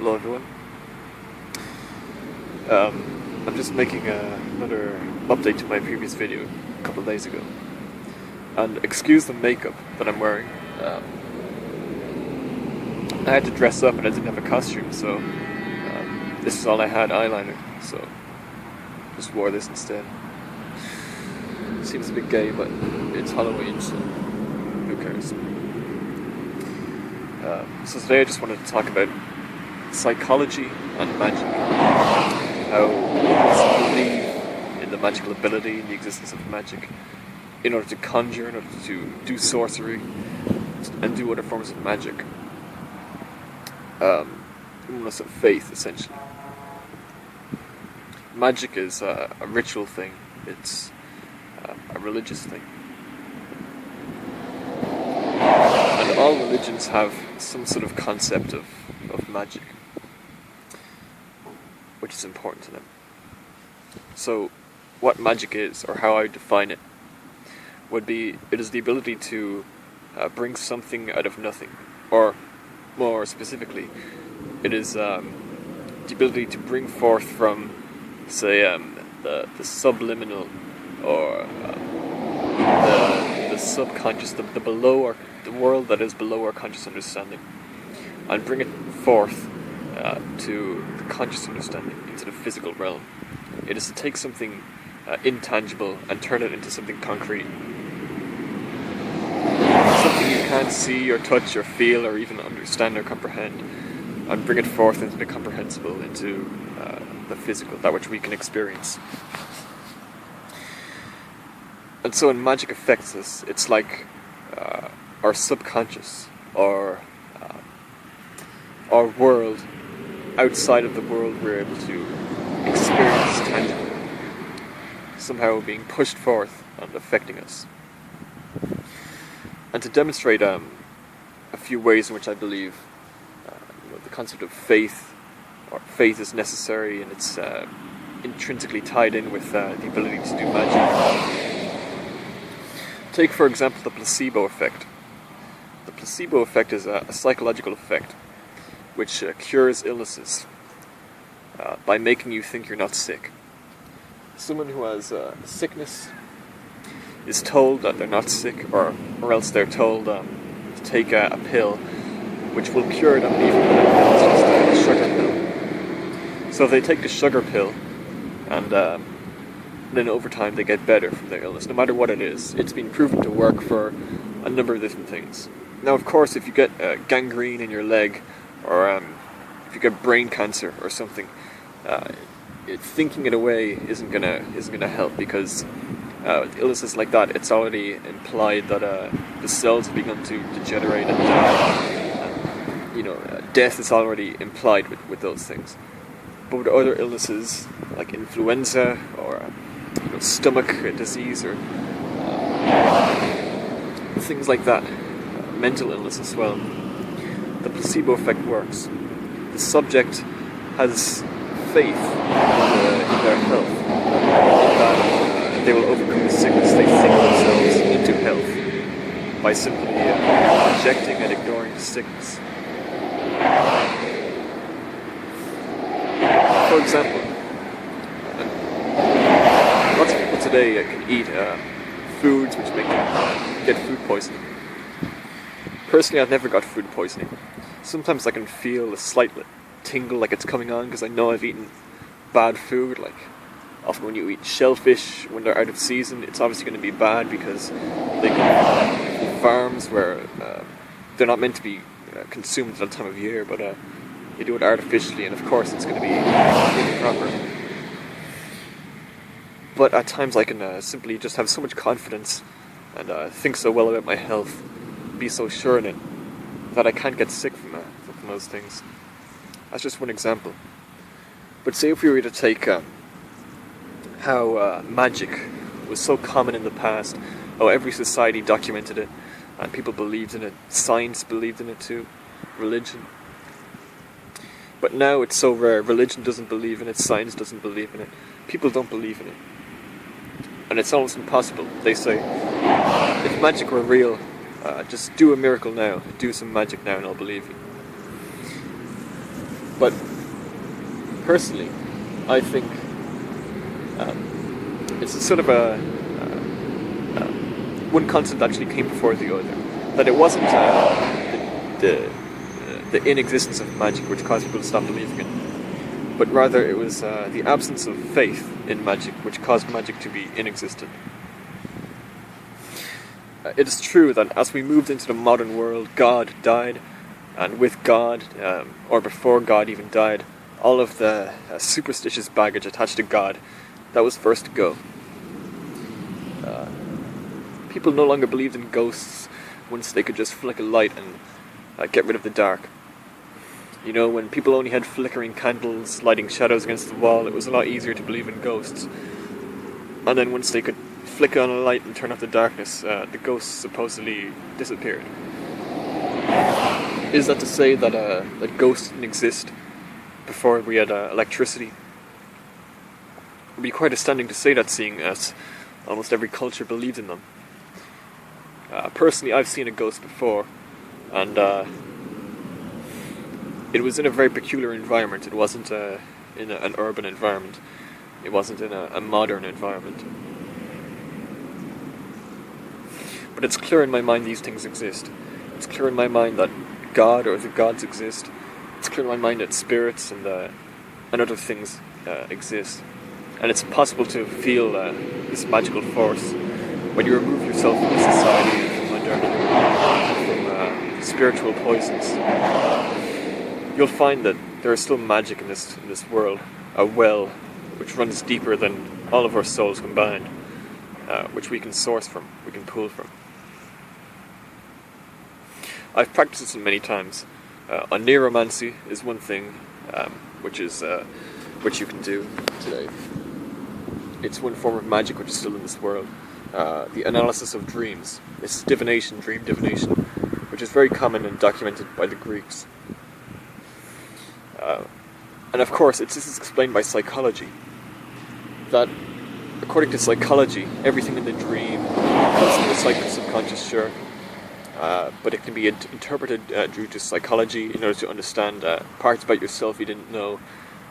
Hello everyone. I'm just making another update to my previous video a couple of days ago. And excuse the makeup that I'm wearing. I had to dress up and I didn't have a costume, so this is all I had, eyeliner, so just wore this instead. Seems a bit gay, but it's Halloween, so who cares? So today I just wanted to talk about psychology and magic. How we believe in the magical ability and the existence of magic in order to conjure, in order to do sorcery, and do other forms of magic. Almost of faith, essentially. Magic is a ritual thing. It's a religious thing. And all religions have some sort of concept of magic, which is important to them. So, what magic is, or how I would define it, would be, it is the ability to bring something out of nothing, or more specifically, it is the ability to bring forth from, say, the subliminal, or the subconscious, the below, or the world that is below our conscious understanding, and bring it forth to the conscious understanding, into the physical realm. It is to take something intangible and turn it into something concrete. Something you can't see or touch or feel or even understand or comprehend, and bring it forth into the comprehensible, into the physical, that which we can experience. And so when magic affects us, it's like our subconscious, or our world outside of the world we're able to experience tangibly, somehow being pushed forth and affecting us. And to demonstrate a few ways in which I believe the concept of faith, or faith is necessary, and it's intrinsically tied in with the ability to do magic. Take, for example, the placebo effect. The placebo effect is a psychological effect which cures illnesses by making you think you're not sick. Someone who has sickness is told that they're not sick, or else they're told to take a pill which will cure them, even though that pill is just a sugar pill. So if they take the sugar pill, and then over time they get better from their illness, no matter what it is. It's been proven to work for a number of different things. Now, of course, if you get gangrene in your leg, or if you get brain cancer or something, thinking it away isn't gonna help, because illnesses like that, it's already implied that the cells have begun to degenerate and die. Death is already implied with those things. But with other illnesses like influenza, or stomach disease, or things like that, mental illness as well, the placebo effect works. The subject has faith in their health, that they will overcome the sickness. They think themselves into health by simply rejecting and ignoring the sickness. For example, lots of people today can eat foods which make them get food poisoning. Personally, I've never got food poisoning. Sometimes I can feel a slight tingle, like it's coming on, because I know I've eaten bad food. Like, often when you eat shellfish when they're out of season, it's obviously going to be bad, because they come from farms where they're not meant to be consumed at that time of year, but they do it artificially, and of course it's going to be improper. But at times I can simply just have so much confidence and think so well about my health, be so sure in it, that I can't get sick from those things. That's just one example. But say if we were to take how magic was so common in the past, how every society documented it, and people believed in it, science believed in it too, religion. But now it's so rare, religion doesn't believe in it, science doesn't believe in it, people don't believe in it. And it's almost impossible. They say, if magic were real, just do a miracle now, do some magic now, and I'll believe you. But personally, I think it's sort of one concept actually came before the other. That it wasn't the inexistence of magic which caused people to stop believing it, but rather it was the absence of faith in magic which caused magic to be inexistent. It is true that as we moved into the modern world, God died, and with God, or before God even died, all of the superstitious baggage attached to God, that was first to go. People no longer believed in ghosts once they could just flick a light and get rid of the dark. You know, when people only had flickering candles lighting shadows against the wall, it was a lot easier to believe in ghosts. And then once they could flick on a light and turn off the darkness, the ghosts supposedly disappeared. Is that to say that ghosts didn't exist before we had electricity? It would be quite astounding to say that, seeing as almost every culture believed in them. Personally, I've seen a ghost before, and it was in a very peculiar environment. It wasn't in an urban environment. It wasn't in a modern environment. But it's clear in my mind these things exist. It's clear in my mind that God or the gods exist. It's clear in my mind that spirits and other things exist. And it's possible to feel this magical force when you remove yourself from society and from modernity, from spiritual poisons. You'll find that there is still magic in this world, a well which runs deeper than all of our souls combined, which we can source from, we can pull from. I've practiced this many times. Oneiromancy is one thing which you can do today. It's one form of magic which is still in this world. The analysis of dreams. This is divination, dream divination, which is very common and documented by the Greeks. And of course, this is explained by psychology. That, according to psychology, everything in the dream comes from the subconscious, sure. But it can be interpreted due to psychology in order to understand parts about yourself you didn't know,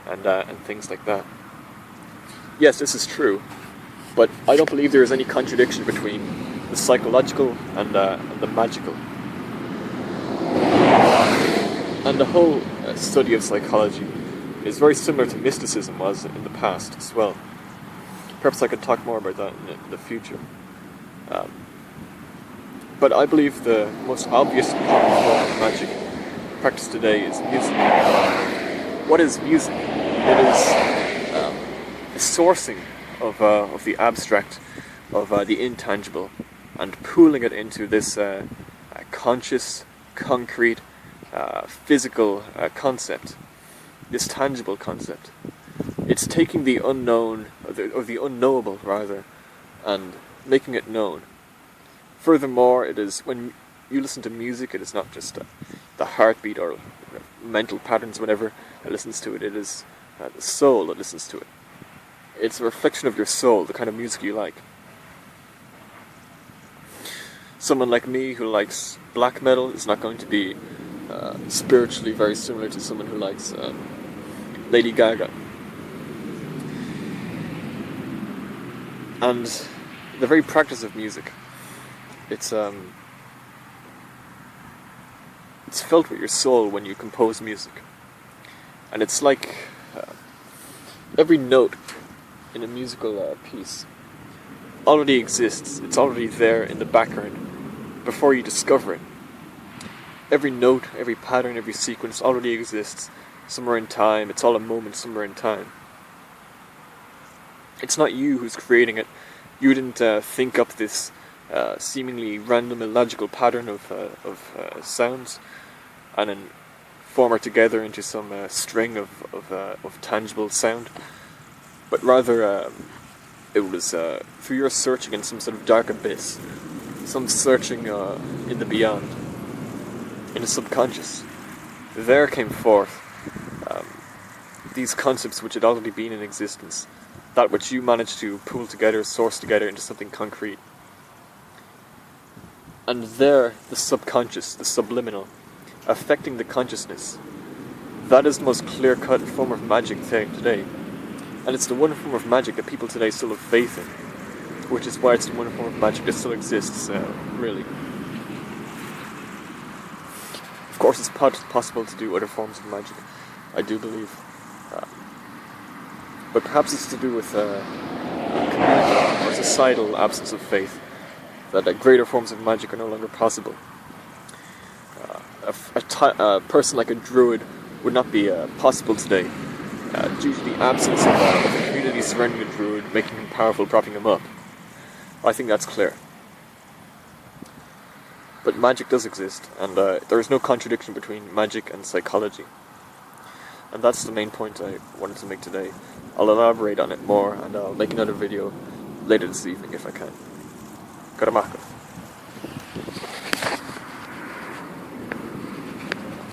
and things like that. Yes, this is true, but I don't believe there is any contradiction between the psychological and the magical. And the whole study of psychology is very similar to mysticism was in the past as well. Perhaps I could talk more about that in the future. But I believe the most obvious form of magic practiced today is music. What is music? It is a sourcing of the abstract, of the intangible, and pooling it into this conscious, concrete, physical concept, this tangible concept. It's taking the unknown, or the unknowable rather, and making it known. Furthermore, it is, when you listen to music, it is not just the heartbeat or mental patterns, whatever that listens to it. It is the soul that listens to it. It's a reflection of your soul, the kind of music you like. Someone like me who likes black metal is not going to be spiritually very similar to someone who likes Lady Gaga. And the very practice of music, it's felt with your soul when you compose music. And it's like every note in a musical piece already exists. It's already there in the background before you discover it. Every note, every pattern, every sequence already exists somewhere in time. It's all a moment somewhere in time. It's not you who's creating it. You didn't think up this seemingly random, illogical pattern of sounds and then form it together into some string of tangible sound. But rather, it was through your searching in some sort of dark abyss, some searching in the beyond, in the subconscious. There came forth these concepts which had already been in existence, that which you managed to pull together, source together into something concrete. And there, the subconscious, the subliminal, affecting the consciousness, that is the most clear-cut form of magic today. And it's the one form of magic that people today still have faith in. Which is why it's the one form of magic that still exists, really. Of course, it's possible to do other forms of magic, I do believe. But perhaps it's to do with community or societal absence of faith, that greater forms of magic are no longer possible. A person like a druid would not be possible today, due to the absence of the community surrounding the druid, making him powerful, propping him up. I think that's clear. But magic does exist, and there is no contradiction between magic and psychology. And that's the main point I wanted to make today. I'll elaborate on it more, and I'll make another video later this evening if I can. Karamaka.